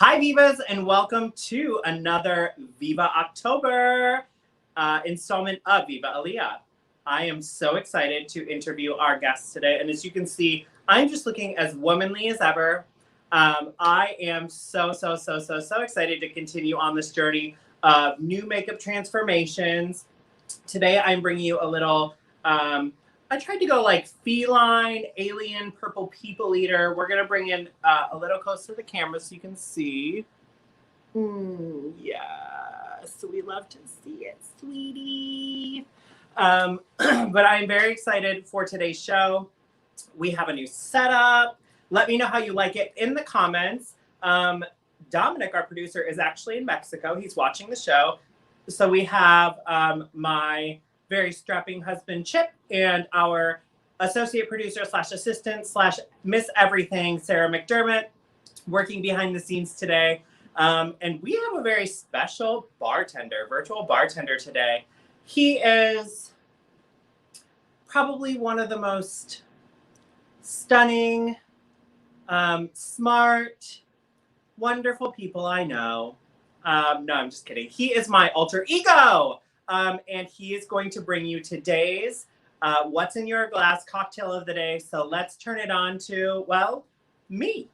Hi, Vivas, and welcome to another Viva October installment of Viva Aaliyah. I am so excited to interview our guests today, and as you can see, I'm just looking as womanly as ever. I am so excited to continue on this journey of new makeup transformations. Today, I'm bringing you a little, I tried to go like feline, alien, purple people eater. We're going to bring in a little close to the camera so you can see. Yes, we love to see it, sweetie. But I'm very excited for today's show. We have a new setup. Let me know how you like it in the comments. Dominic, our producer, is actually in Mexico. He's watching the show. So we have my very strapping husband, Chip, and our associate producer / assistant / Miss Everything, Sarah McDermott, working behind the scenes today. And we have a very special bartender, virtual bartender today. He is probably one of the most stunning, smart, wonderful people I know. No, I'm just kidding. He is my alter ego. And he is going to bring you today's What's in Your Glass cocktail of the day. So let's turn it on to, well, me.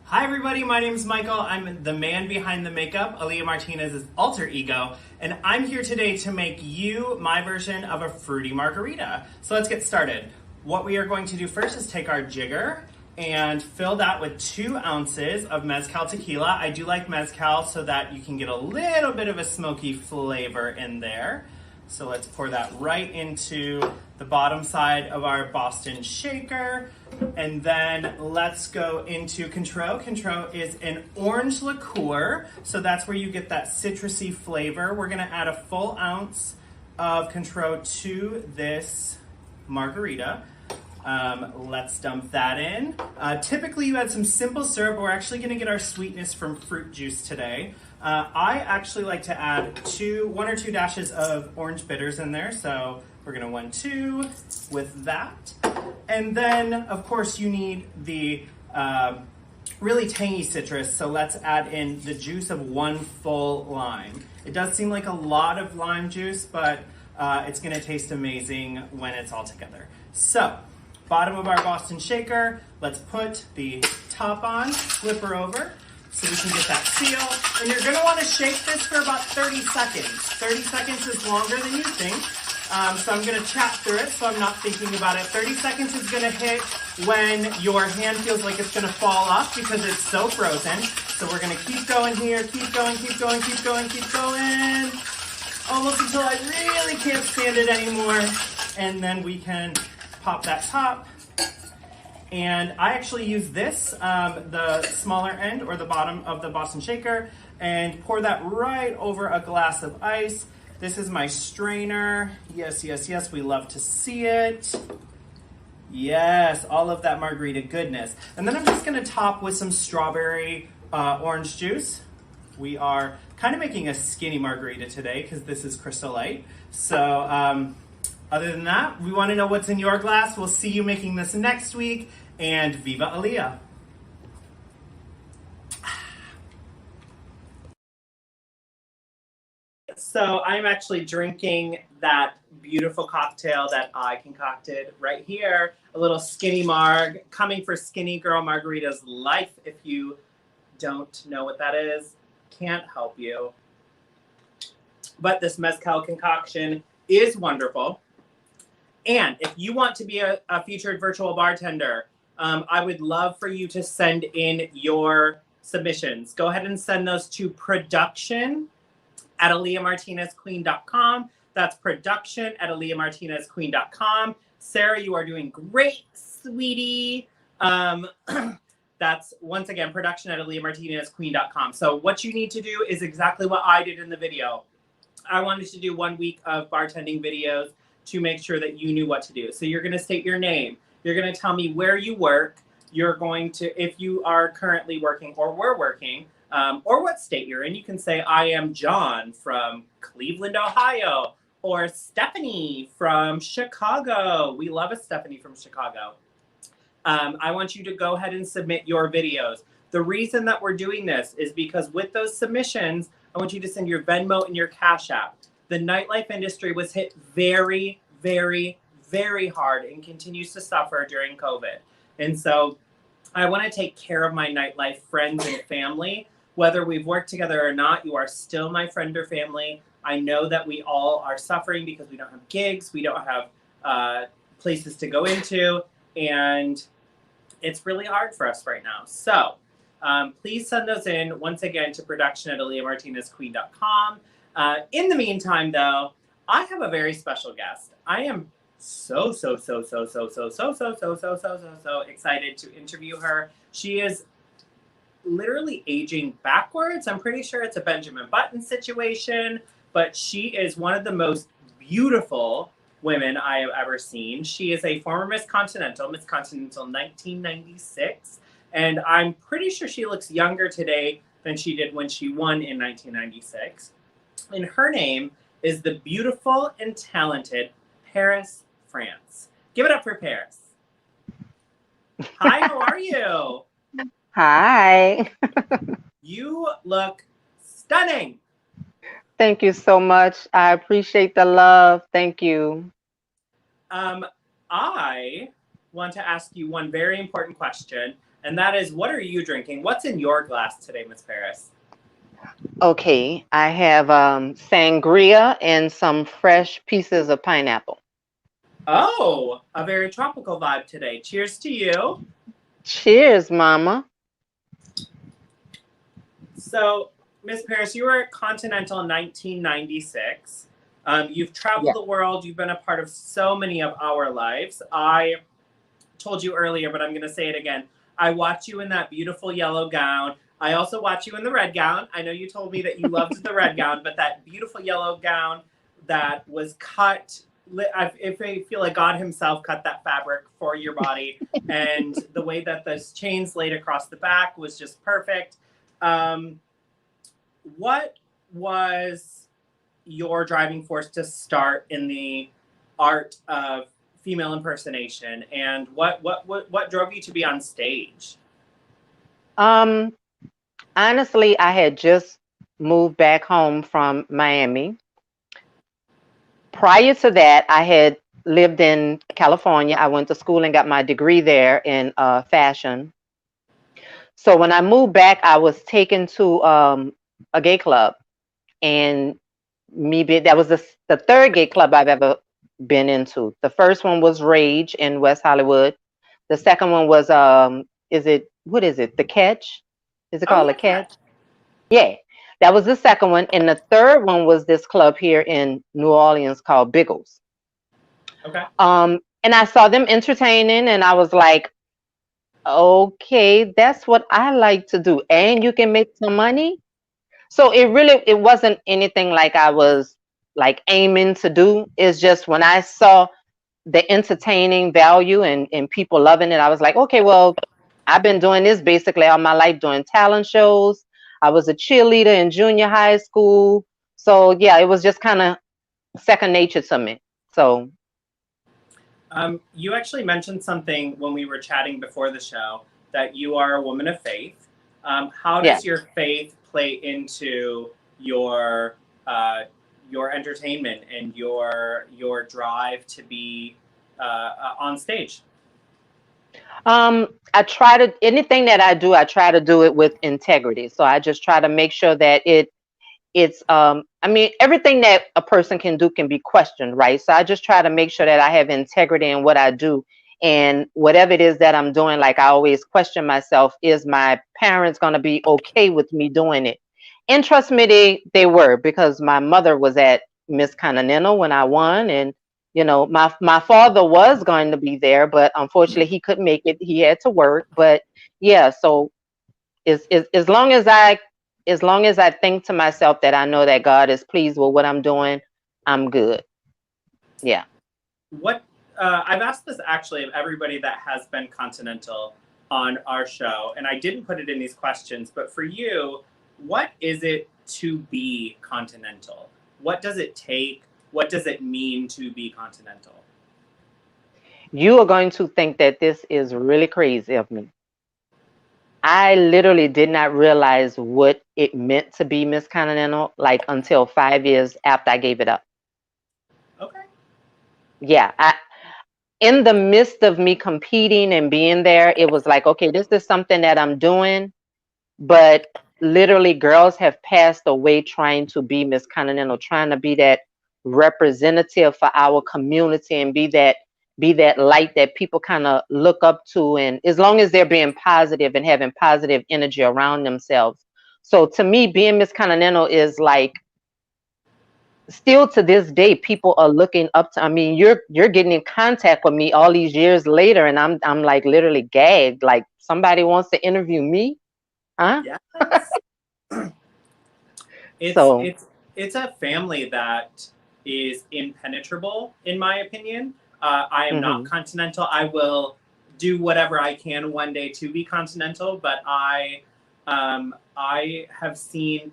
Hi, everybody. My name is Michael. I'm the man behind the makeup, Aaliyah Martinez's alter ego. And I'm here today to make you my version of a fruity margarita. So let's get started. What we are going to do first is take our jigger and fill that with 2 ounces of mezcal tequila. I do like mezcal so that you can get a little bit of a smoky flavor in there. So let's pour that right into the bottom side of our Boston shaker. And then let's go into Cointreau. Cointreau is an orange liqueur, so that's where you get that citrusy flavor. We're gonna add a full ounce of Cointreau to this margarita. Let's dump that in. Typically you add some simple syrup. We're actually gonna get our sweetness from fruit juice today. I actually like to add 1 or 2 dashes of orange bitters in there. So we're gonna 1, 2 with that. And then of course you need the really tangy citrus. So let's add in the juice of 1 full lime. It does seem like a lot of lime juice, but it's gonna taste amazing when it's all together. So, bottom of our Boston shaker, let's put the top on, flip her over so we can get that seal. And you're gonna wanna shake this for about 30 seconds. 30 seconds is longer than you think. So I'm gonna chat through it so I'm not thinking about it. 30 seconds is gonna hit when your hand feels like it's gonna fall off because it's so frozen. So we're gonna keep going here, keep going, keep going, keep going, keep going. Almost until I really can't stand it anymore. And then we can pop that top. And I actually use this, the smaller end or the bottom of the Boston shaker, and pour that right over a glass of ice. This is my strainer. Yes, yes, yes, we love to see it. Yes, all of that margarita goodness. And then I'm just gonna top with some strawberry orange juice. We are kind of making a skinny margarita today because this is Crystal Light. So, other than that, we want to know what's in your glass. We'll see you making this next week, and Viva Aaliyah. So I'm actually drinking that beautiful cocktail that I concocted right here. A little skinny marg, coming for Skinny Girl Margarita's life. If you don't know what that is, can't help you. But this mezcal concoction is wonderful. And if you want to be a featured virtual bartender, I would love for you to send in your submissions. Go ahead and send those to production@AaliyahMartinezQueen.com. That's production@AaliyahMartinezQueen.com. Sarah, you are doing great, sweetie. That's, once again, production@AaliyahMartinezQueen.com. So what you need to do is exactly what I did in the video. I wanted to do 1 week of bartending videos to make sure that you knew what to do. So you're going to state your name. You're going to tell me where you work. You're going to, if you are currently working or were working, or what state you're in, you can say, I am John from Cleveland, Ohio, or Stephanie from Chicago. We love a Stephanie from Chicago. I want you to go ahead and submit your videos. The reason that we're doing this is because with those submissions, I want you to send your Venmo and your Cash App. The nightlife industry was hit very, very, very hard and continues to suffer during COVID. And so I want to take care of my nightlife friends and family. Whether we've worked together or not, you are still my friend or family. I know that we all are suffering because we don't have gigs, we don't have places to go into, and it's really hard for us right now. So please send those in once again to production@AliyahMartinezQueen.com. In the meantime, though, I have a very special guest. I am so excited to interview her. She is literally aging backwards. I'm pretty sure it's a Benjamin Button situation, but she is one of the most beautiful women I have ever seen. She is a former Miss Continental 1996, and I'm pretty sure she looks younger today than she did when she won in 1996. And her name is the beautiful and talented Paris Frantz. Give it up for Paris. Hi, how are you? Hi. You look stunning. Thank you so much. I appreciate the love. Thank you. I want to ask you one very important question, and that is, what are you drinking? What's in your glass today, Miss Paris? Okay, I have sangria and some fresh pieces of pineapple. Oh, a very tropical vibe today. Cheers to you. Cheers, Mama. So, Miss Paris, you were at Continental in 1996. You've traveled the world. You've been a part of so many of our lives. I told you earlier, but I'm going to say it again. I watched you in that beautiful yellow gown. I also watched you in the red gown. I know you told me that you loved the red gown, but that beautiful yellow gown that was cut, I feel like God himself cut that fabric for your body. And the way that those chains laid across the back was just perfect. What was your driving force to start in the art of female impersonation, and what drove you to be on stage? Honestly, I had just moved back home from Miami. Prior to that, I had lived in California. I went to school and got my degree there in fashion. So when I moved back, I was taken to a gay club, and that was the third gay club I've ever been into. The first one was Rage in West Hollywood. The second one was what is it? The Catch? Is it called The Catch? Yeah, that was the second one, and the third one was this club here in New Orleans called Biggles. Okay. And I saw them entertaining, and I was like, okay, that's what I like to do, and you can make some money. So it wasn't anything like I was like aiming to do. It's just when I saw the entertaining value and people loving it, I was like, okay, well, I've been doing this basically all my life, doing talent shows. I was a cheerleader in junior high school. So yeah, it was just kind of second nature to me. So you actually mentioned something when we were chatting before the show, that you are a woman of faith. How does your faith play into your entertainment and your drive to be on stage? I try to, anything that I do, I try to do it with integrity. So I just try to make sure that it's I mean, everything that a person can do can be questioned, right? So I just try to make sure that I have integrity in what I do, and whatever it is that I'm doing, like I always question myself, is my parents going to be okay with me doing it? And trust me, they were, because my mother was at Miss Continental when I won, and you know, my father was going to be there, but unfortunately he couldn't make it. He had to work. But yeah, so as long as I think to myself that I know that God is pleased with what I'm doing, I'm good. Yeah. What I've asked this actually of everybody that has been Continental on our show, and I didn't put it in these questions, but for you, what is it to be Continental? What does it take? What does it mean to be Continental? You are going to think that this is really crazy of me. I literally did not realize what it meant to be Miss Continental like until 5 years after I gave it up. Okay. Yeah, in the midst of me competing and being there, it was like, okay, this is something that I'm doing, but literally girls have passed away trying to be Miss Continental, trying to be that representative for our community and be that light that people kind of look up to, and as long as they're being positive and having positive energy around themselves. So to me, being Miss Continental is like, still to this day people are looking up to. I mean, you're getting in contact with me all these years later, and I'm like literally gagged, like somebody wants to interview me, huh? Yes. It's So it's it's a family that is impenetrable, in my opinion. I am not mhm, continental. I will do whatever I can one day to be continental, but I have seen,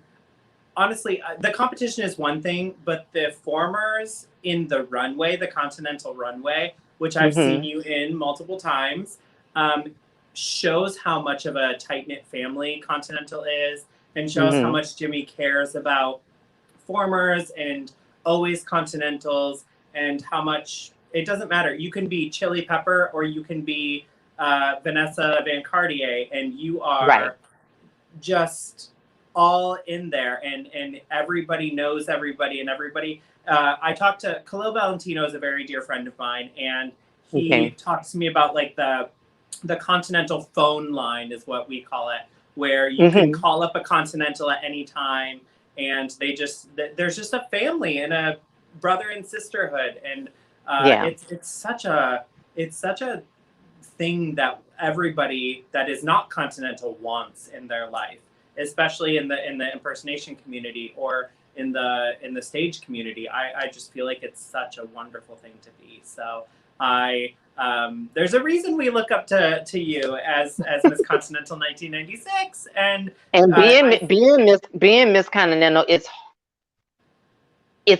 honestly, the competition is one thing, but the formers in the runway, the continental runway, which I've seen mhm, you in multiple times, um, shows how much of a tight knit family Continental is, and shows how mhm, much Jimmy cares about formers and always Continentals, and how much it doesn't matter. You can be Chili Pepper or you can be Vanessa Van Cartier, and you right, are just all in there, and everybody knows everybody, and everybody. I talked to Khalil Valentino, is a very dear friend of mine, and he okay, talks to me about like the Continental phone line is what we call it, where you can mhm, call up a Continental at any time, and there's just a family and a brother and sisterhood, and yeah, it's such a thing that everybody that is not continental wants in their life, especially in the impersonation community or in the stage community. I just feel like it's such a wonderful thing to be. So I there's a reason we look up to you as Miss Continental 1996, and and I being Miss Continental, it's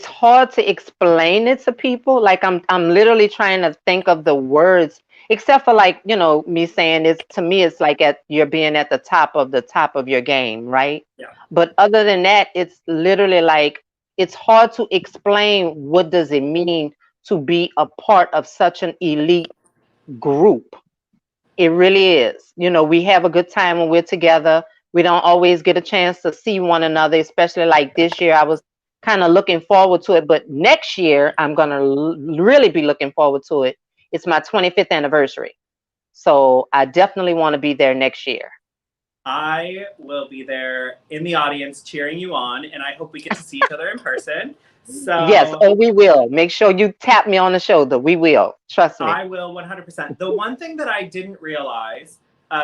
hard to explain it to people. Like I'm literally trying to think of the words, except for like, me saying it's, to me it's like at you're being at the top of your game, right? yeah. But other than that, it's literally like it's hard to explain what does it mean to be a part of such an elite group. It really is. We have a good time when we're together. We don't always get a chance to see one another, especially like this year. I was kind of looking forward to it, but next year I'm going to really be looking forward to it. It's my 25th anniversary. So I definitely want to be there next year. I will be there in the audience cheering you on, and I hope we get to see each other in person. Yes. So Oh, we will. Make sure you tap me on the shoulder. We will. Trust me. I will 100%. The one thing that I didn't realize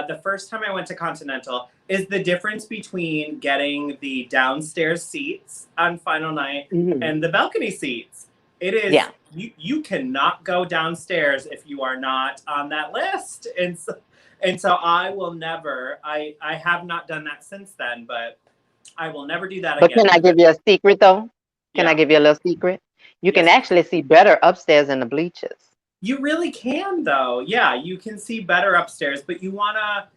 the first time I went to Continental is the difference between getting the downstairs seats on final night Mhm. and the balcony seats. It is, Yeah. you cannot go downstairs if you are not on that list. And so I will never, I have not done that since then, but I will never do that But again can I give because, you a secret though? Can I yeah, give you a little secret? You can yes, please. actually see better upstairs in the bleachers. You really can though. Yeah, you can see better upstairs, but you wanna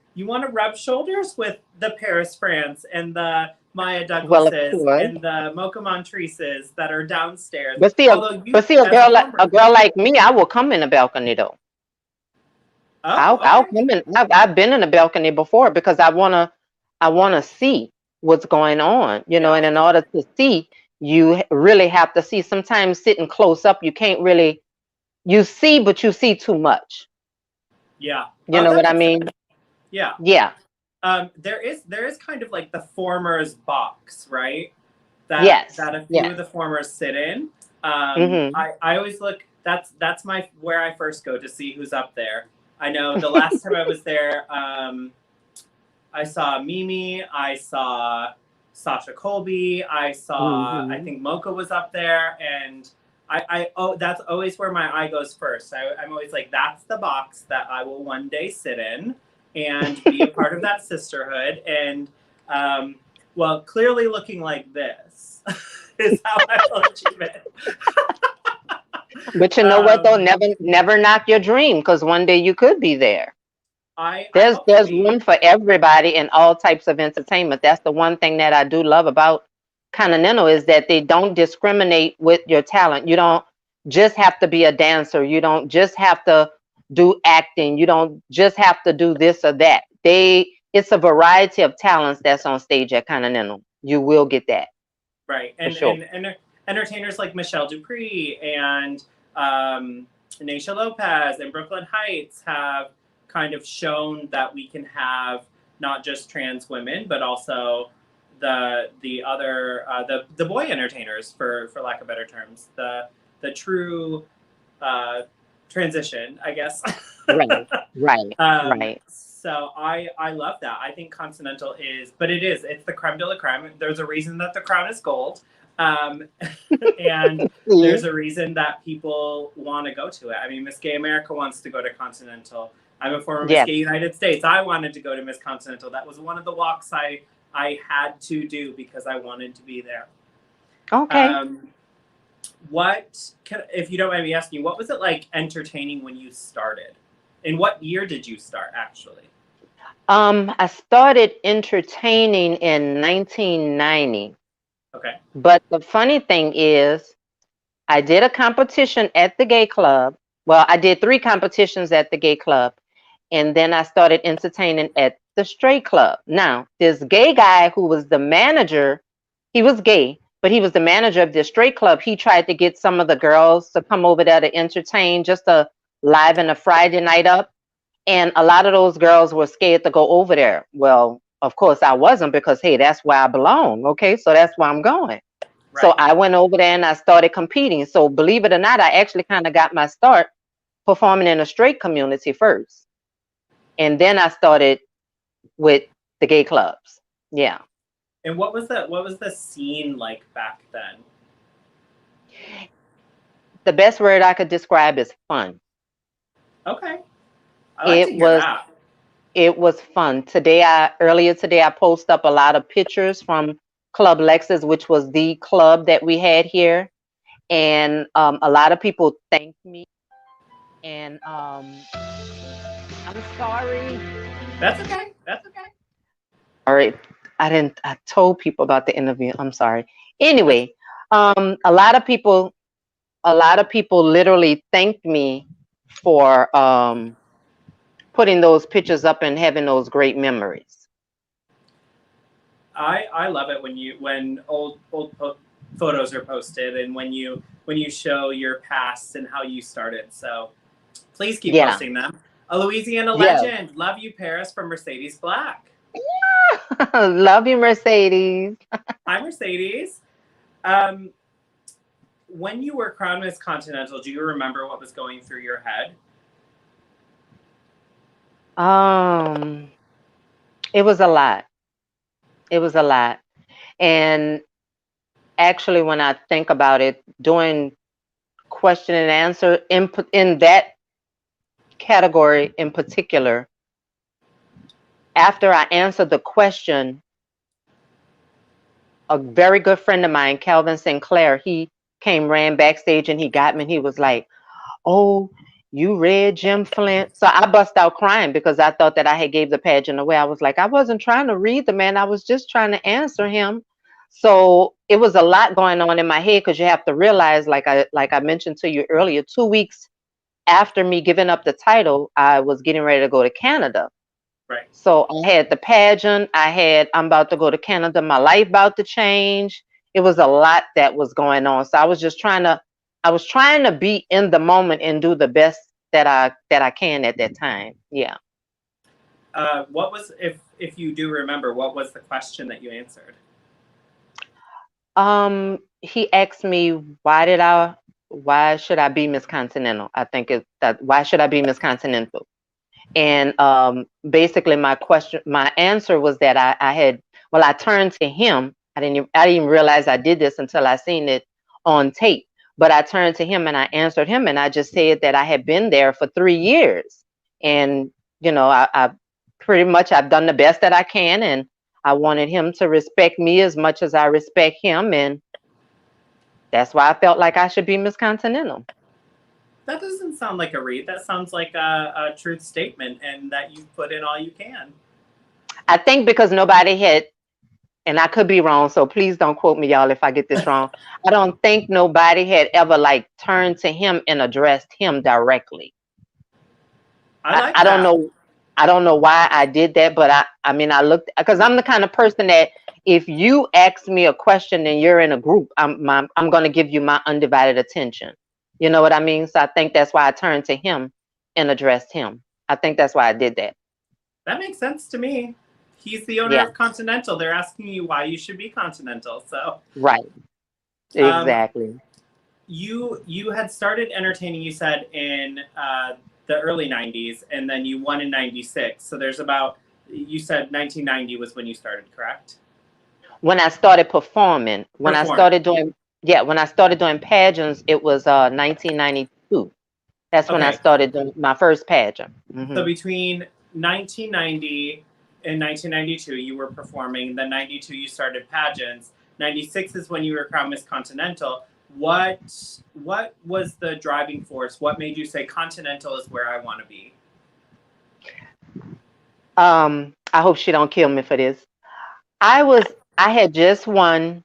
rub shoulders with the Paris France and the Maya Well, of Douglases course. and the Mocha Montreses that are downstairs. But see, Although you, a as a a former, girl like me, I will come in the balcony though. oh, I'll okay, come in. I've been in the balcony before because I wanna see what's going on, yeah, and in order to see, you really have to see. Sometimes sitting close up, you can't really, you see, but you see too much. yeah. You Oh, know that what I makes sense. mean? Yeah. Yeah. There is kind of like the formers box, right? That Yes. that a few Yes. of the formers sit in. Mhm. I always look. That's my where I first go to see who's up there. I know the last time I was there, I saw Mimi, I saw Sasha Colby, I saw, I Mhm. think Mocha was up there, and oh, that's always where my eye goes first. I'm always like, that's the box that I will one day sit in and be a part of that sisterhood. And um, well, clearly looking like this is how I will achieve it. But you know what though? um, Never knock your dream, because one day you could be there. I hope to There's be. room for everybody in all types of entertainment. That's the one thing that I do love about Continental is that they don't discriminate with your talent. You don't just have to be a dancer. You don't just have to do acting. You don't just have to do this or that. It's a variety of talents that's on stage at Continental. You will get that Right, for sure. and entertainers like Michelle Dupree and Naisha Lopez and Brooklyn Heights have kind of shown that we can have not just trans women, but also the other the boy entertainers, for lack of better terms, the true transition, I guess. Right, right, right. So I love that. I think Continental is, but it's the creme de la creme. There's a reason that the crown is gold. Um, and See? there's a reason that people want to go to it. I mean, Miss Gay America wants to go to Continental. I'm a former Miss Yes. Gay United States. I wanted to go to Miss Continental. That was one of the walks I had to do because I wanted to be there. Okay. If you don't mind me asking, what was it like entertaining when you started? In what year did you start, actually? I started entertaining in 1990. Okay. But the funny thing is, I did a competition at the gay club. Well, I did 3 competitions at the gay club. And then I started entertaining at the straight club. Now, this gay guy who was the manager, he was gay, but he was the manager of this straight club. He tried to get some of the girls to come over there to entertain, just to liven a Friday night up. And a lot of those girls were scared to go over there. Well, of course I wasn't, because hey, that's where I belong. Okay, so that's where I'm going. Right. So I went over there and I started competing. So believe it or not, I actually kind of got my start performing in a straight community first. And then I started with the gay clubs. Yeah. And what was the scene like back then? The best word I could describe is fun. Okay. I like to hear that. It was fun. Earlier today, I posted up a lot of pictures from Club Lexus, which was the club that we had here. And a lot of people thanked me. And I'm sorry. That's okay. That's okay. All right. I told people about the interview. I'm sorry. Anyway, a lot of people literally thanked me for putting those pictures up and having those great memories. I love it when old photos are posted and when you show your past and how you started. So please keep posting them. A Louisiana legend. Love you, Paris, from Mercedes Black. Yeah. Love you, Mercedes. Hi, Mercedes. When you were crowned Miss Continental, do you remember what was going through your head? It was a lot. It was a lot. And actually, when I think about it, doing question and answer in that category in particular, after I answered the question, a very good friend of mine, Calvin Sinclair, he ran backstage and he got me and he was like, "Oh, you read Jim Flint?" So I bust out crying because I thought that I had gave the pageant away. I was like, I wasn't trying to read the man. I was just trying to answer him. So it was a lot going on in my head, because you have to realize, like I mentioned to you earlier, 2 weeks after me giving up the title, I was getting ready to go to Canada. Right. So I had the pageant. I'm about to go to Canada. My life about to change. It was a lot that was going on. So I was trying to be in the moment and do the best that I can at that time. Yeah. What was, if you do remember, what was the question that you answered? He asked me, why should I be Miss Continental? I think it's that, why should I be Miss Continental? And basically my answer was that I turned to him. I didn't even realize I did this until I seen it on tape. But I turned to him and I answered him, and I just said that I had been there for 3 years. And, I pretty much, I've done the best that I can. And I wanted him to respect me as much as I respect him. And that's why I felt like I should be Miss Continental. That doesn't sound like a read. That sounds like a truth statement, and that you've put in all you can. I think because nobody had, and I could be wrong, so please don't quote me, y'all, if I get this wrong. I don't think nobody had ever like turned to him and addressed him directly. I like I don't that. know. I don't know why I did that, but I mean, I looked, because I'm the kind of person that if you ask me a question and you're in a group, I'm going to give you my undivided attention. You know what I mean? So I think that's why I turned to him and addressed him. I think that's why I did that. That makes sense to me. He's the owner Yeah. of Continental. They're asking you why you should be Continental. So Right. Exactly. You had started entertaining, you said, in the early 90s, and then you won in 96. So there's about, you said 1990 was when you started, correct? When I started performing, when I started doing pageants, it was 1992. That's when I Okay. started doing my first pageant. So between 1990 and 1992, you were performing. Then 92, you started pageants. 96 is when you were crowned Miss Continental. What was the driving force? What made you say Continental is where I want to be? I hope she don't kill me for this. I had just won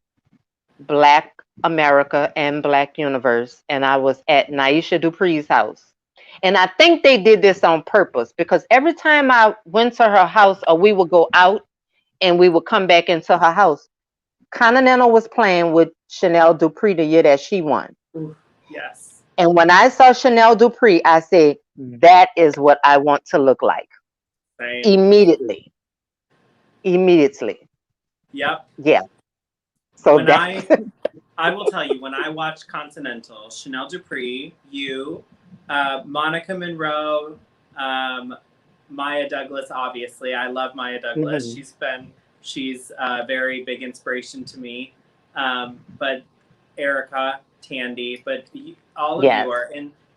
Black America and Black Universe, and I was at Naisha Dupree's house. And I think they did this on purpose, because every time I went to her house, or we would go out and we would come back into her house, Continental was playing with Chanel Dupree the year that she won. Ooh, yes. And when I saw Chanel Dupree, I said, that is what I want to look like. Same. Immediately. Yep. Yeah. So I will tell you, when I watched Continental, Chanel Dupree, you, Monica Monroe, Maya Douglas, obviously. I love Maya Douglas. She's a very big inspiration to me. But Erica, Tandy, but all of you are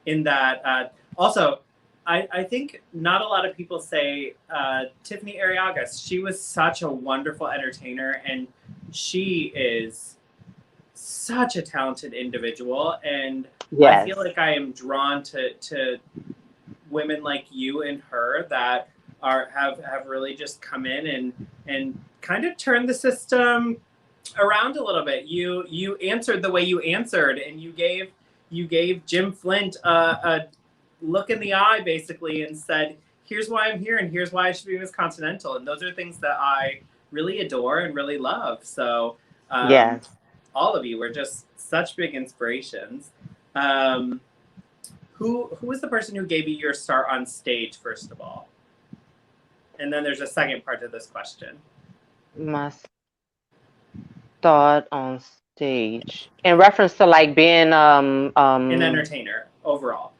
in that. Also, I think not a lot of people say Tiffany Arriaga. She was such a wonderful entertainer, and she is such a talented individual. And I feel like I am drawn to women like you and her that have really just come in and kind of turned the system around a little bit. You answered the way you answered, and you gave Jim Flint a look in the eye, basically, and said, here's why I'm here, and here's why I should be Miss Continental. And those are things that I really adore and really love. So all of you were just such big inspirations. Who was the person who gave you your start on stage, first of all? And then there's a second part to this question. My start on stage in reference to like being an entertainer overall.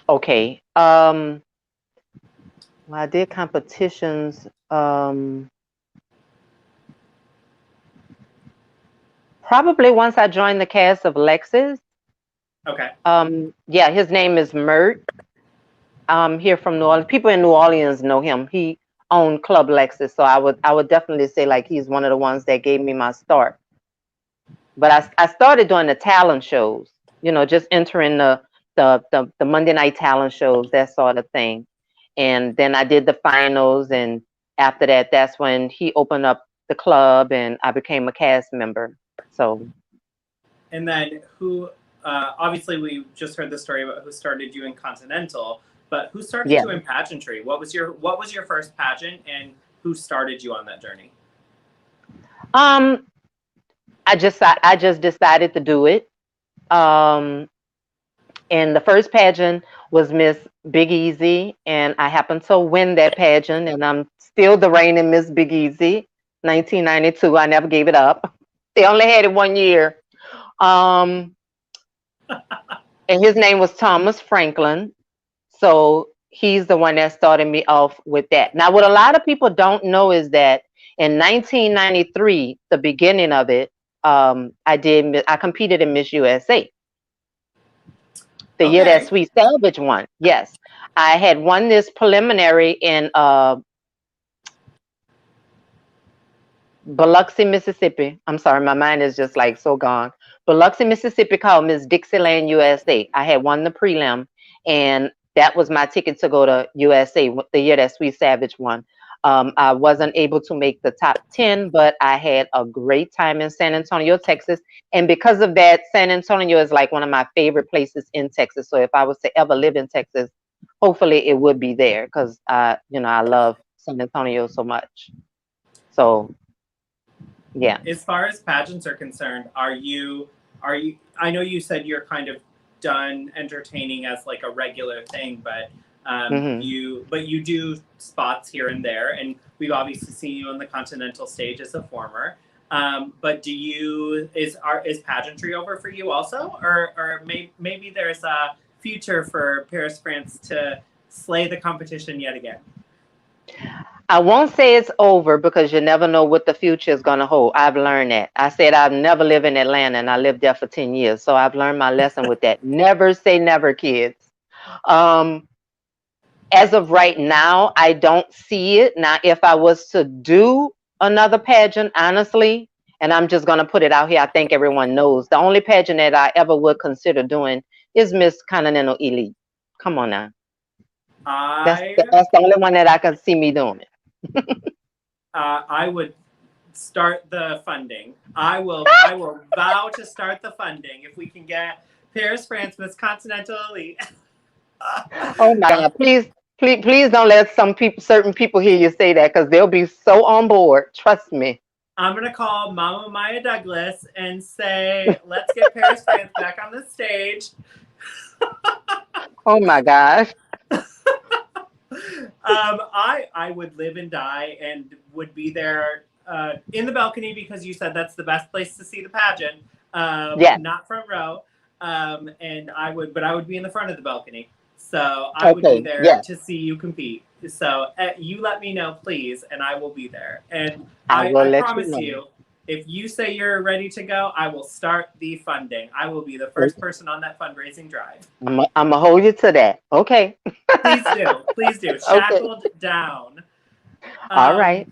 Okay. Well, I did competitions. Probably once I joined the cast of Lexus. Okay. Yeah, his name is Mert. Here from New Orleans. People in New Orleans know him. He owned Club Lexus, so I would definitely say like he's one of the ones that gave me my start. But I started doing the talent shows, you know, just entering the Monday night talent shows, that sort of thing. And then I did the finals, and after that, that's when he opened up the club and I became a cast member. So. And then who, obviously we just heard the story about who started you in Continental, but who started you in pageantry? What was your first pageant, and who started you on that journey? I just decided to do it. And the first pageant was Miss Big Easy, and I happened to win that pageant, and I'm still the reigning Miss Big Easy, 1992. I never gave it up. They only had it 1 year. And his name was Thomas Franklin. So he's the one that started me off with that. Now, what a lot of people don't know is that in 1993, the beginning of it, I competed in Miss USA. The year that Sweet Savage won. Yes. I had won this preliminary in Biloxi, Mississippi. I'm sorry, my mind is just like so gone. Biloxi, Mississippi called Miss Dixieland USA. I had won the prelim, and that was my ticket to go to USA the year that Sweet Savage won. I wasn't able to make the top 10, but I had a great time in San Antonio, Texas. And because of that, San Antonio is like one of my favorite places in Texas. So if I was to ever live in Texas, hopefully it would be there because I love San Antonio so much. So yeah. As far as pageants are concerned, are you I know you said you're kind of done entertaining as like a regular thing, but Hmm. you do spots here and there, and we've obviously seen you on the continental stage as a former. But is pageantry over for you also, or maybe there's a future for Paris, France to slay the competition yet again? I won't say it's over because you never know what the future is going to hold. I've learned that. I said I've never lived in Atlanta and I lived there for 10 years. So I've learned my lesson with that. Never say never, kids. Um, as of right now, I don't see it. Now, if I was to do another pageant, honestly, and I'm just going to put it out here, I think everyone knows the only pageant that I ever would consider doing is Miss Continental Elite. Come on now. That's, I that's the only one that I can see me doing. I would start the funding. I will vow to start the funding if we can get Paris, France, Miss Continental Elite. Oh my God! Please don't let certain people hear you say that because they'll be so on board. Trust me. I'm gonna call Mama Maya Douglas and say, let's get Paris, France back on the stage. Oh my gosh. I would live and die and would be there in the balcony because you said that's the best place to see the pageant, Yes. not front row. But I would be in the front of the balcony. So I would be Okay. there Yes. to see you compete. So you let me know, please, and I will be there. And I will I let you promise know. you, if you say you're ready to go, I will start the funding. I will be the first person on that fundraising drive. I'm gonna hold you to that. Okay. Please do. Please do. Okay. Shackled down. All Um, right.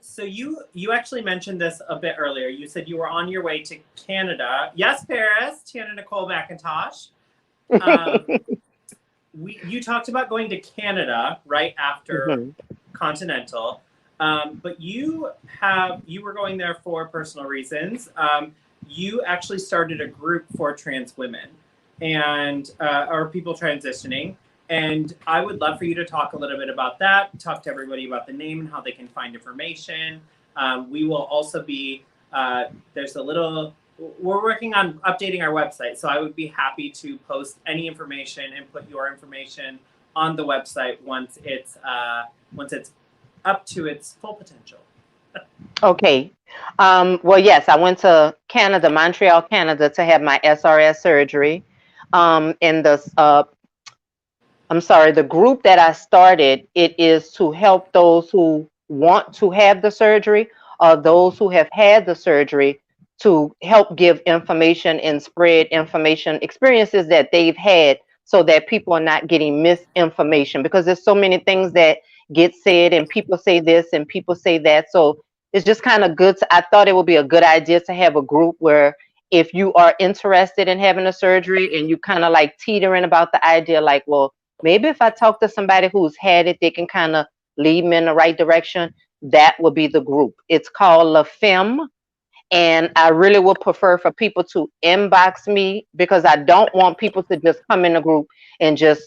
so you actually mentioned this a bit earlier. You said you were on your way to Canada. Yes, Paris, Tiana Nicole McIntosh. Um, you talked about going to Canada right after Mhm. Continental, but you were going there for personal reasons. You actually started a group for trans women and or people transitioning. And I would love for you to talk a little bit about that. Talk to everybody about the name and how they can find information. We will also be there's a little we're working on updating our website, so I would be happy to post any information and put your information on the website once it's up to its full potential. Okay. Well, yes, I went to Canada, Montreal, Canada, to have my SRS surgery. In the I'm sorry, the group that I started, it is to help those who want to have the surgery or those who have had the surgery to help give information and spread information, experiences that they've had so that people are not getting misinformation because there's so many things that get said and people say this and people say that. So it's just kind of good. I thought it would be a good idea to have a group where if you are interested in having a surgery and you kind of like teetering about the idea, like, well, maybe if I talk to somebody who's had it, they can kind of lead me in the right direction. That would be the group. It's called La Femme. And I really would prefer for people to inbox me because I don't want people to just come in the group and just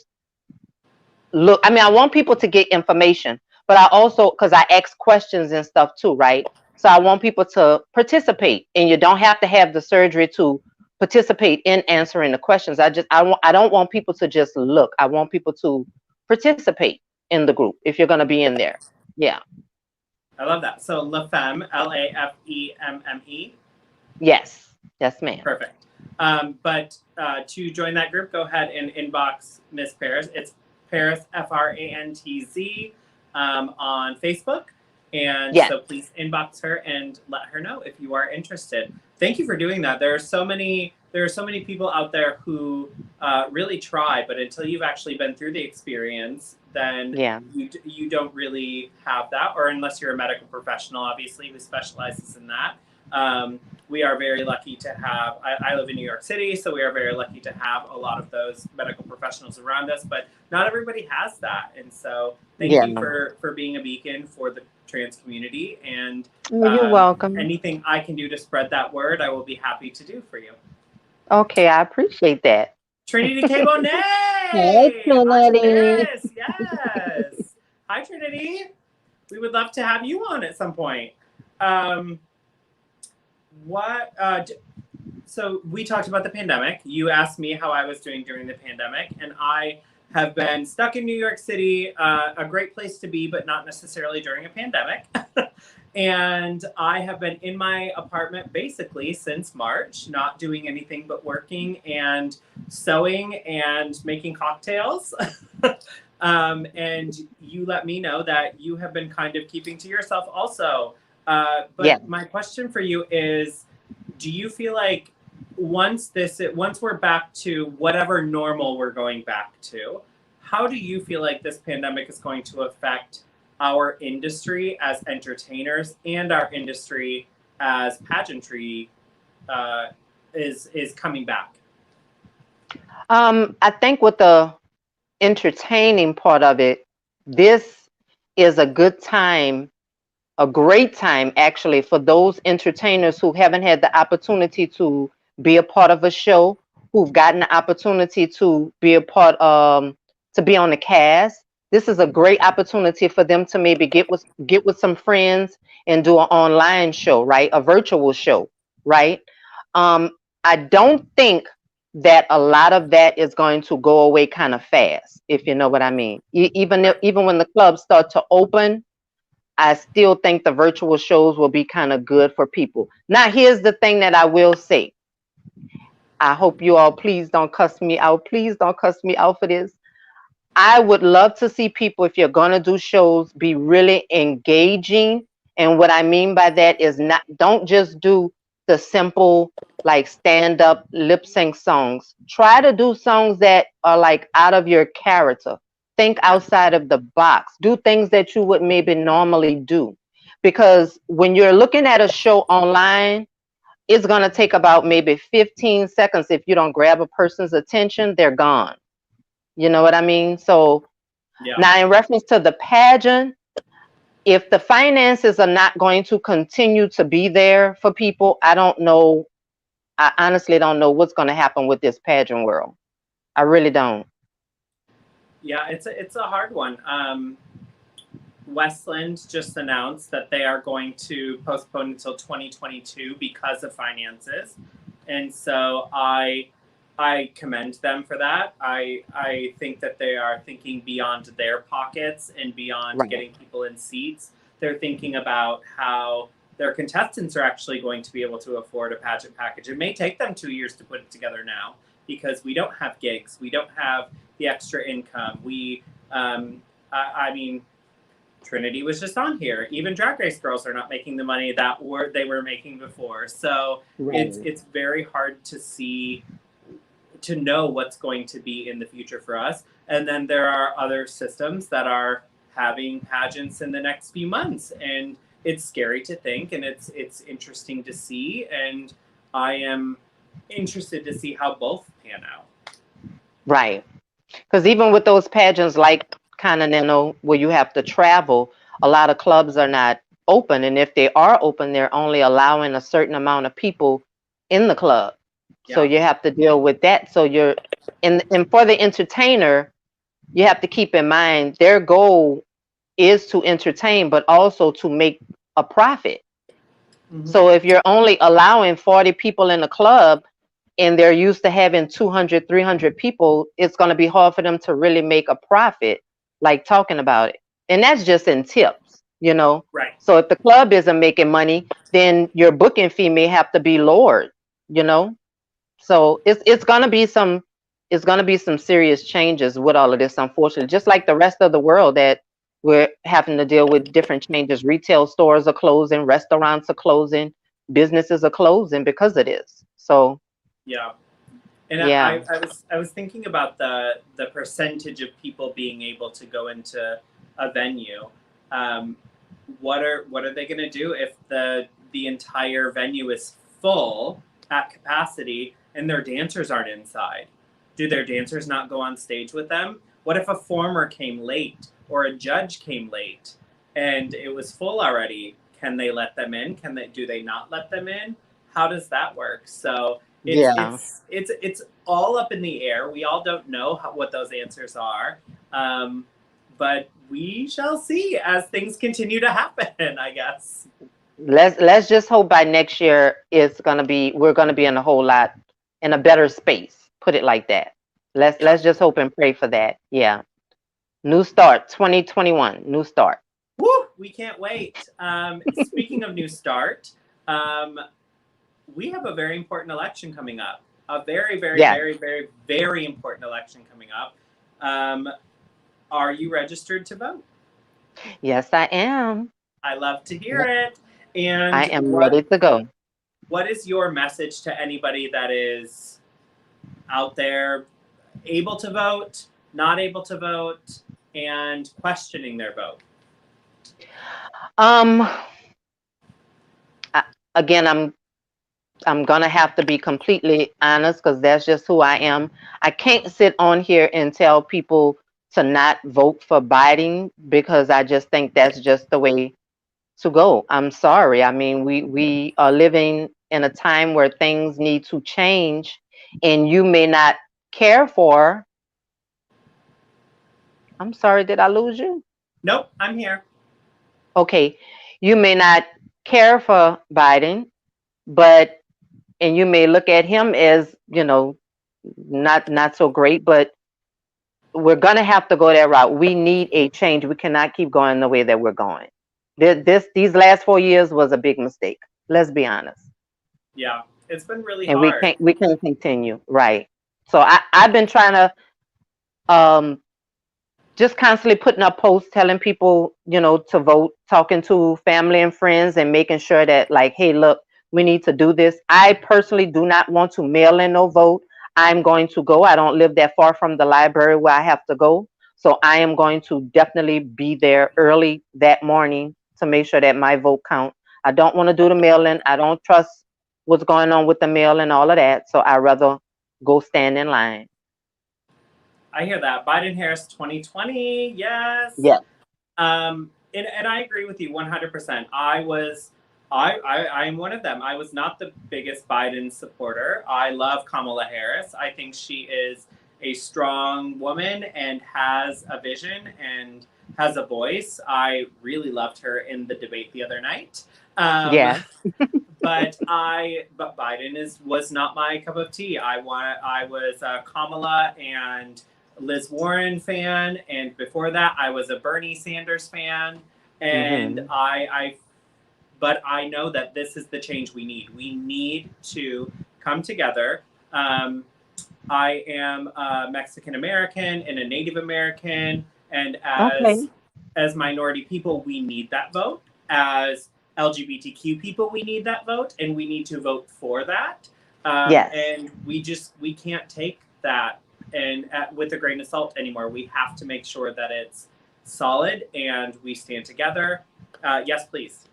look. I mean, I want people to get information, but I also, because I ask questions and stuff too, right? So I want people to participate, and you don't have to have the surgery to participate in answering the questions. I don't want people to just look. I want people to participate in the group if you're going to be in there. Yeah. I love that. So La Femme, LAFEMME. Yes. Yes, ma'am. Perfect. But to join that group, go ahead and inbox Miss Paris. It's Paris Frantz on Facebook. And Yes. so please inbox her and let her know if you are interested. Thank you for doing that. There are so many people out there who really try, but until you've actually been through the experience, then Yeah. you don't really have that, or unless you're a medical professional, obviously, who specializes in that. we are very lucky to have, I live in New York City, so we are very lucky to have a lot of those medical professionals around us, but not everybody has that. And so thank Yeah. you for being a beacon for the trans community. And You're welcome. anything I can do to spread that word, I will be happy to do for you. Okay, I appreciate that. Trinity K. Bonet! Hey, Trinity. Yes. Hi, Trinity. We would love to have you on at some point. So we talked about the pandemic. You asked me how I was doing during the pandemic, and I have been stuck in New York City, a great place to be, but not necessarily during a pandemic. And I have been in my apartment basically since March, not doing anything but working and sewing and making cocktails. And you let me know that you have been kind of keeping to yourself also. But Yeah. My question for you is, do you feel like once we're back to whatever normal we're going back to, how do you feel like this pandemic is going to affect our industry as entertainers and our industry as pageantry is coming back? I think with the entertaining part of it, this is a good time, a great time actually, for those entertainers who haven't had the opportunity to be a part of a show, who've gotten the opportunity to be a part to be on the cast. This is a great opportunity for them to maybe get with some friends and do an online show, right? A virtual show, right? I don't think that a lot of that is going to go away kind of fast, if you know what I mean. Even when the clubs start to open, I still think the virtual shows will be kind of good for people. Now, here's the thing that I will say. I hope you all please don't cuss me out. Please don't cuss me out for this. I would love to see people, if you're going to do shows, be really engaging. And what I mean by that is don't just do the simple, like stand up lip sync songs. Try to do songs that are like out of your character. Think outside of the box. Do things that you would maybe normally do. Because when you're looking at a show online, it's going to take about maybe 15 seconds. If you don't grab a person's attention, they're gone. You know what I mean? So now in reference to the pageant, if the finances are not going to continue to be there for people, I don't know. I honestly don't know what's going to happen with this pageant world. I really don't. Yeah, it's a hard one. Westland just announced that they are going to postpone until 2022 because of finances. And so I commend them for that. I think that they are thinking beyond their pockets and beyond getting people in seats. They're thinking about how their contestants are actually going to be able to afford a pageant package. It may take them 2 years to put it together now because we don't have gigs. We don't have the extra income. I mean, Trinity was just on here. Even Drag Race girls are not making the money that they were making before. So it's very hard to know what's going to be in the future for us. And then there are other systems that are having pageants in the next few months. And it's scary to think, and it's interesting to see. And I am interested to see how both pan out. Right. Because even with those pageants like Continental, where you have to travel, a lot of clubs are not open. And if they are open, they're only allowing a certain amount of people in the club. So you have to deal with that. So and for the entertainer, you have to keep in mind their goal is to entertain, but also to make a profit. Mm-hmm. So if you're only allowing 40 people in a club and they're used to having 200, 300 people, it's going to be hard for them to really make a profit, like talking about it. And that's just in tips, you know? Right. So if the club isn't making money, then your booking fee may have to be lowered, you know? So it's gonna be some serious changes with all of this, unfortunately. Just like the rest of the world that we're having to deal with different changes. Retail stores are closing, restaurants are closing, businesses are closing because of this. So yeah. And yeah. I was thinking about the percentage of people being able to go into a venue. What are they gonna do if the entire venue is full at capacity and their dancers aren't inside? Do their dancers not go on stage with them? What if a performer came late or a judge came late and it was full already? Can they let them in? Do they not let them in? How does that work? So it's all up in the air. We all don't know what those answers are. But we shall see as things continue to happen, I guess. Let's just hope by next year we're gonna be in a better space. Put it like that. Let's just hope and pray for that. Yeah. New start, 2021, new start. Woo! We can't wait. Speaking of new start, we have a very important election coming up. A very, very, very, very, very important election coming up. Are you registered to vote? Yes, I am. I love to hear it. And I am ready to go. What is your message to anybody that is out there able to vote, not able to vote, and questioning their vote? Again, I'm gonna have to be completely honest because that's just who I am. I can't sit on here and tell people to not vote for Biden because I just think that's just the way to go. I'm sorry. I mean, we are living in a time where things need to change, and you may not care for. I'm sorry, did I lose you? Nope, I'm here. Okay, you may not care for Biden, and you may look at him as, not so great, but we're gonna have to go that route. We need a change. We cannot keep going the way that we're going. These last 4 years was a big mistake. Let's be honest. Yeah, it's been really and hard. We can't continue, right? So I've been trying to just constantly putting up posts telling people, to vote, talking to family and friends and making sure that, like, hey, look, we need to do this. I personally do not want to mail in no vote. I'm going to go. I don't live that far from the library where I have to go. So I am going to definitely be there early that morning to make sure that my vote count. I don't want to do the mail-in. I don't trust what's going on with the mail and all of that. So I'd rather go stand in line. I hear that. Biden-Harris 2020, yes. Yes. And I agree with you 100%. I'm one of them. I was not the biggest Biden supporter. I love Kamala Harris. I think she is a strong woman and has a vision and has a voice. I really loved her in the debate the other night. But Biden was not my cup of tea. I was a Kamala and Liz Warren fan, and before that, I was a Bernie Sanders fan. And but I know that this is the change we need. We need to come together. I am a Mexican American and a Native American, and as minority people, we need that vote. As LGBTQ people, we need that vote, and we need to vote for that. And we can't take that with a grain of salt anymore. We have to make sure that it's solid and we stand together. Yes, please.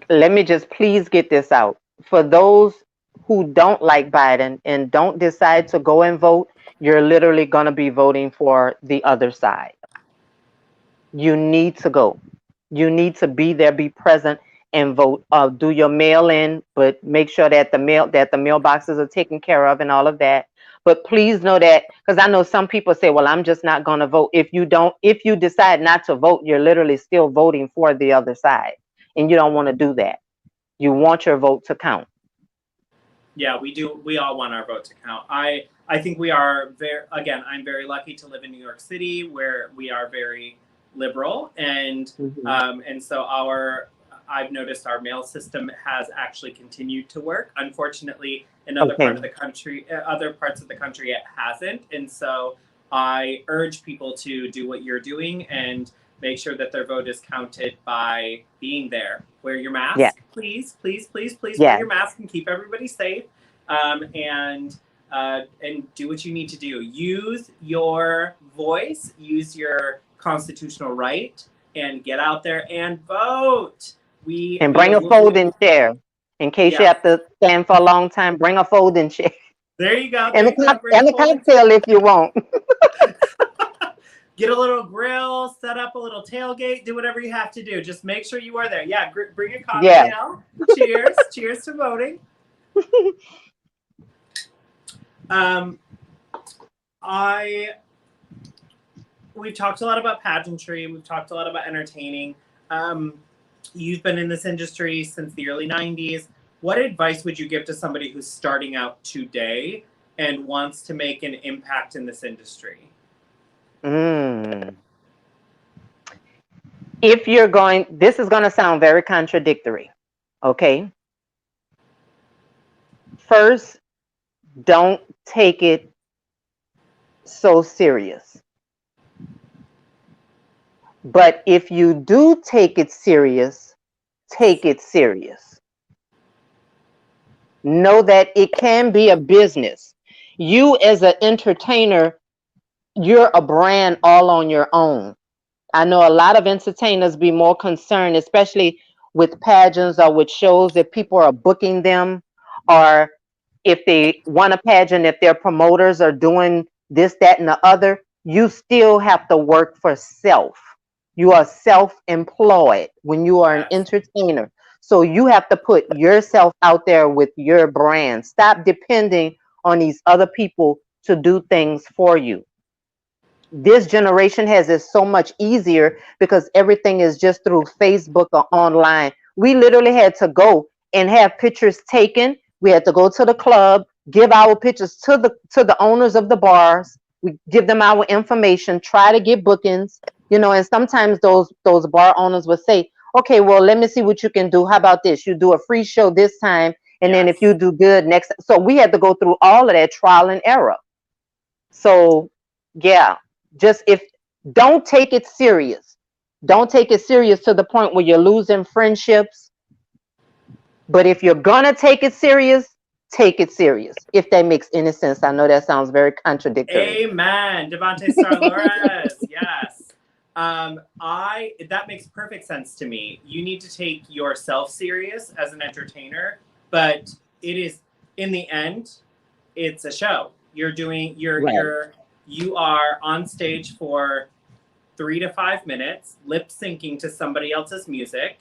Let me just please get this out. For those who don't like Biden and don't decide to go and vote, you're literally going to be voting for the other side. You need to go. You need to be there, be present, and vote. Do your mail-in, but make sure that the mailboxes are taken care of and all of that. But please know that, because I know some people say, well, I'm just not going to vote. If you decide not to vote, you're literally still voting for the other side. And you don't want to do that. You want your vote to count. Yeah, we do. We all want our vote to count. I think we are I'm very lucky to live in New York City, where we are very liberal, and so I've noticed our mail system has actually continued to work. Unfortunately, in other parts of the country, it hasn't. And so I urge people to do what you're doing and make sure that their vote is counted by being there. Wear your mask, please, please, please, please wear your mask and keep everybody safe. And do what you need to do. Use your voice, use your constitutional right, and get out there and vote. Bring a folding chair. In case you Yeah. have to stand for a long time, bring a folding chair. There you go. And There you go. Bring and a cocktail if you want. Get a little grill, set up a little tailgate, do whatever you have to do. Just make sure you are there. Yeah, bring a Yeah. cocktail. Cheers. Cheers to voting. We've talked a lot about pageantry. We've talked a lot about entertaining. You've been in this industry since the early 90s. What advice would you give to somebody who's starting out today and wants to make an impact in this industry? If you're going, this is going to sound very contradictory. Okay. First, don't take it so serious. But if you do take it serious, take it serious. Know that it can be a business. You as an entertainer, you're a brand all on your own. I know a lot of entertainers be more concerned, especially with pageants or with shows, if people are booking them, or if they want a pageant, if their promoters are doing this, that, and the other. You still have to work for self. You are self-employed when you are an entertainer. So you have to put yourself out there with your brand. Stop depending on these other people to do things for you. This generation has it so much easier because everything is just through Facebook or online. We literally had to go and have pictures taken. We had to go to the club, give our pictures to the owners of the bars. We give them our information, try to get bookings, and sometimes those bar owners would say, okay, well, let me see what you can do. How about this? You do a free show this time, and then if you do good next. So we had to go through all of that trial and error. So yeah, don't take it serious. Don't take it serious to the point where you're losing friendships. But if you're gonna take it serious, if that makes any sense. I know that sounds very contradictory. Amen. Devontae Star-Lores. Yes. That makes perfect sense to me. You need to take yourself serious as an entertainer, but it is, in the end, it's a show. You are on stage for 3 to 5 minutes, lip syncing to somebody else's music.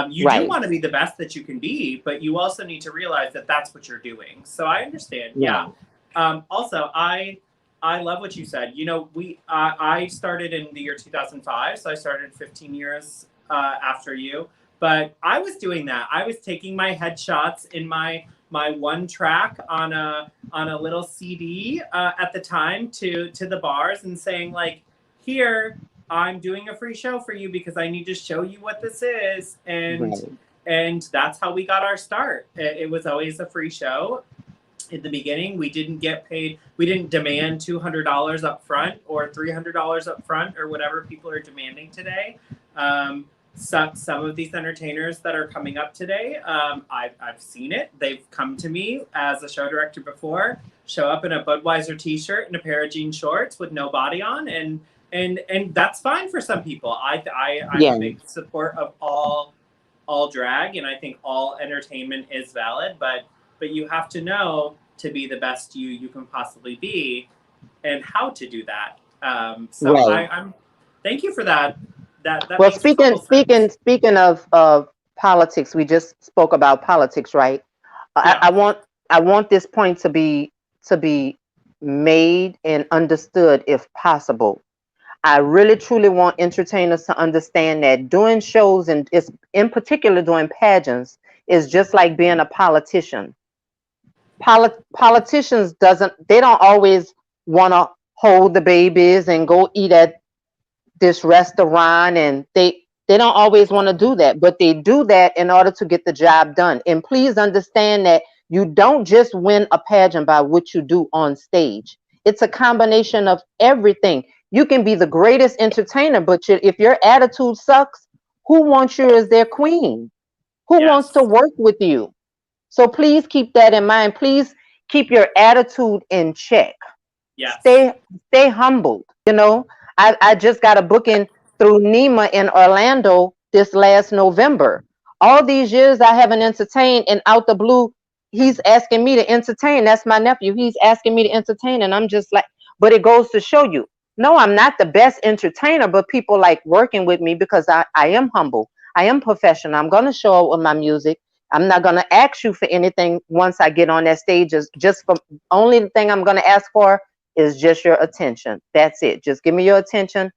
You do want to be the best that you can be, but you also need to realize that that's what you're doing. So I understand. Yeah. Also, I love what you said. I started in the year 2005, so I started 15 years after you. But I was doing that. I was taking my headshots in my one track on a little CD at the time to the bars and saying, like, here, I'm doing a free show for you because I need to show you what this is. And that's how we got our start. It was always a free show. In the beginning, we didn't get paid. We didn't demand $200 up front or $300 up front or whatever people are demanding today. Some of these entertainers that are coming up today, I've seen it. They've come to me as a show director before, show up in a Budweiser t-shirt and a pair of jean shorts with no body on, and that's fine for some people. I'm a big support of all drag, and I think all entertainment is valid, but you have to know to be the best you can possibly be and how to do that. I'm thank you for that. That well, speaking of politics, we just spoke about politics, right? Yeah. I want this point to be made and understood if possible. I really truly want entertainers to understand that doing shows, and it's in particular doing pageants, is just like being a politician. Politicians they don't always want to hold the babies and go eat at this restaurant, and they don't always want to do that, but they do that in order to get the job done. And please understand that you don't just win a pageant by what you do on stage. It's a combination of everything. You can be the greatest entertainer, but if your attitude sucks, who wants you as their queen? Who wants to work with you? So please keep that in mind. Please keep your attitude in check. Yes. Stay humbled. I just got a booking through NEMA in Orlando this last November. all these years I haven't entertained, and out the blue, he's asking me to entertain. That's my nephew. He's asking me to entertain, and I'm just like, but it goes to show you, no, I'm not the best entertainer, but people like working with me because I am humble. I am professional. I'm going to show up with my music. I'm not going to ask you for anything once I get on that stage. Is just for only thing I'm going to ask for is just your attention. That's it. Just give me your attention.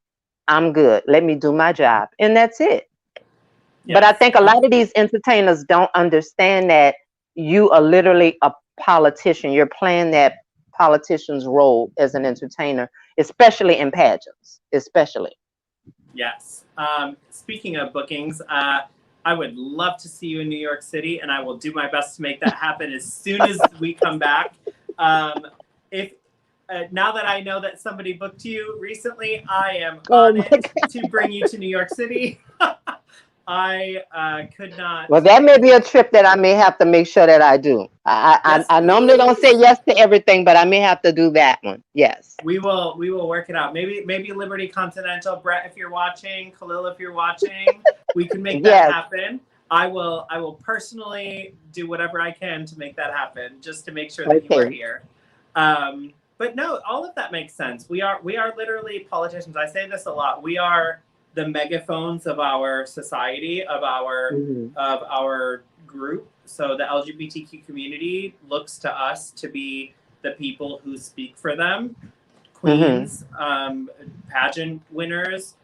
I'm good. Let me do my job. And that's it. Yes. But I think a lot of these entertainers don't understand that you are literally a politician. You're playing that politician's role as an entertainer, especially in pageants, especially. Yes. Speaking of bookings, I would love to see you in New York City, and I will do my best to make that happen as soon as we come back. If now that I know that somebody booked you recently, I am on it to bring you to New York City. I could not. Well, that may be a trip that I may have to make sure that I do. I normally don't say yes to everything, but I may have to do that one. Yes. We will work it out. Maybe Liberty Continental, Brett, if you're watching, Khalil, if you're watching, we can make that happen. I will personally do whatever I can to make that happen, just to make sure that you are here. But no, all of that makes sense. We are literally politicians. I say this a lot. We are the megaphones of our society, of our group. So the LGBTQ community looks to us to be the people who speak for them. Queens, pageant winners,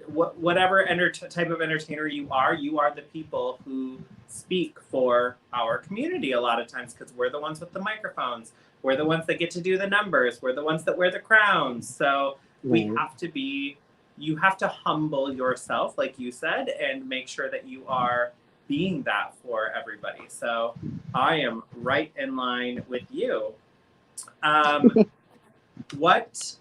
whatever type of entertainer you are the people who speak for our community a lot of times, because we're the ones with the microphones. We're the ones that get to do the numbers. We're the ones that wear the crowns. So we have to be, you have to humble yourself, like you said, and make sure that you are being that for everybody. So I am right in line with you. What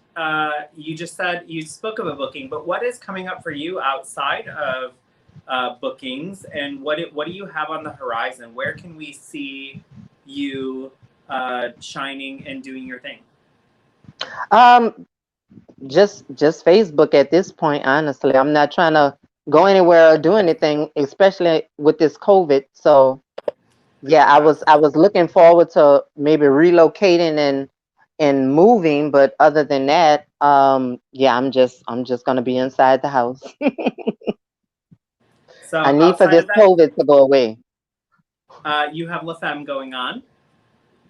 you just said, you spoke of a booking, but what is coming up for you outside of bookings, and what do you have on the horizon? Where can we see you shining and doing your thing? Just Facebook at this point, honestly. I'm not trying to go anywhere or do anything, especially with this COVID. So yeah, I was looking forward to maybe relocating and moving, but other than that, yeah, I'm just gonna be inside the house. So I need for this COVID to go away. You have La Femme going on.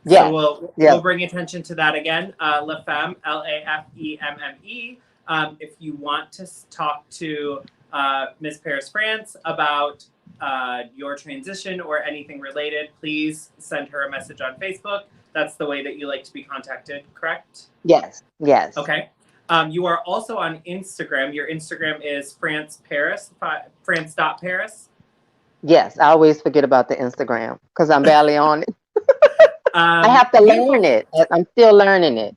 Yeah. So we'll bring attention to that again. La Femme, LAFEMME. If you want to talk to Ms. Paris Frantz about your transition or anything related, please send her a message on Facebook. That's the way that you like to be contacted, correct? Yes. Yes. Okay. You are also on Instagram. Your Instagram is Frantz Paris, France.Paris. Yes, I always forget about the Instagram because I'm barely on it. I have to learn it. I'm still learning it.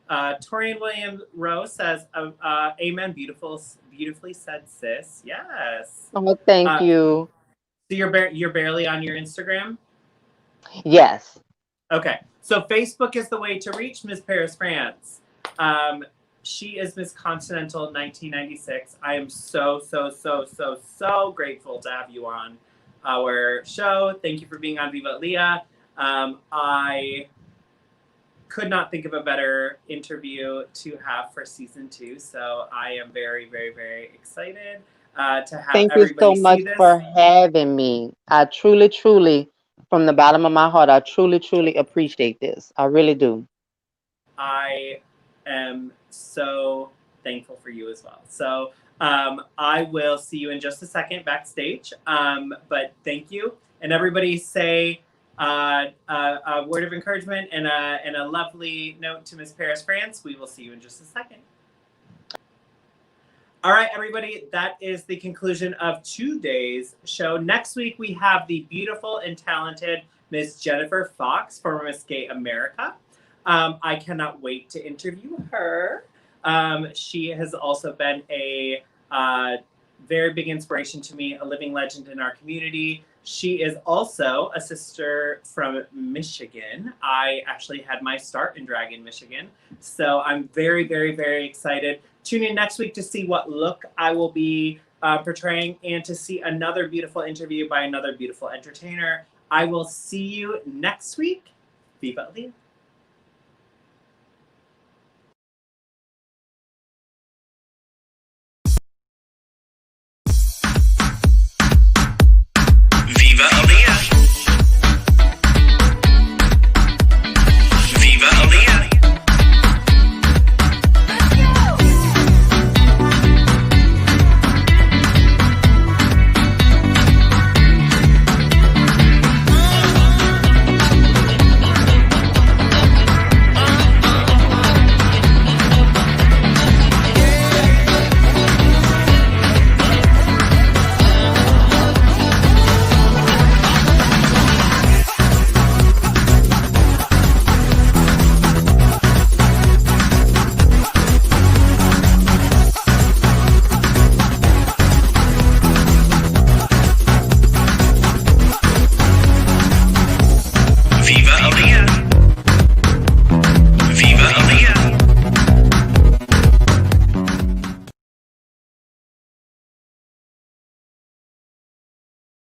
Torian William Rose says, amen, beautifully said, sis. Yes. Oh, thank you. So you're barely on your Instagram? Yes. Okay. So Facebook is the way to reach Ms. Paris Frantz. She is Miss Continental 1996. I am so grateful to have you on our show. Thank you for being on Viva Aaliyah. I could not think of a better interview to have for season 2. So I am very excited to have Thank everybody you so much for having me. I truly, from the bottom of my heart, I truly appreciate this. I really do. I am so thankful for you as well. So I will see you in just a second backstage. But thank you. And everybody say a word of encouragement and a lovely note to Ms. Paris Frantz. We will see you in just a second. All right, everybody, that is the conclusion of today's show. Next week, we have the beautiful and talented Miss Jennifer Fox from Miss Gay America. I cannot wait to interview her. She has also been a very big inspiration to me, a living legend in our community. She is also a sister from Michigan. I actually had my start in drag in Michigan. So I'm very excited. Tune in next week to see what look I will be portraying, and to see another beautiful interview by another beautiful entertainer. I will see you next week. Viva Aaliyah.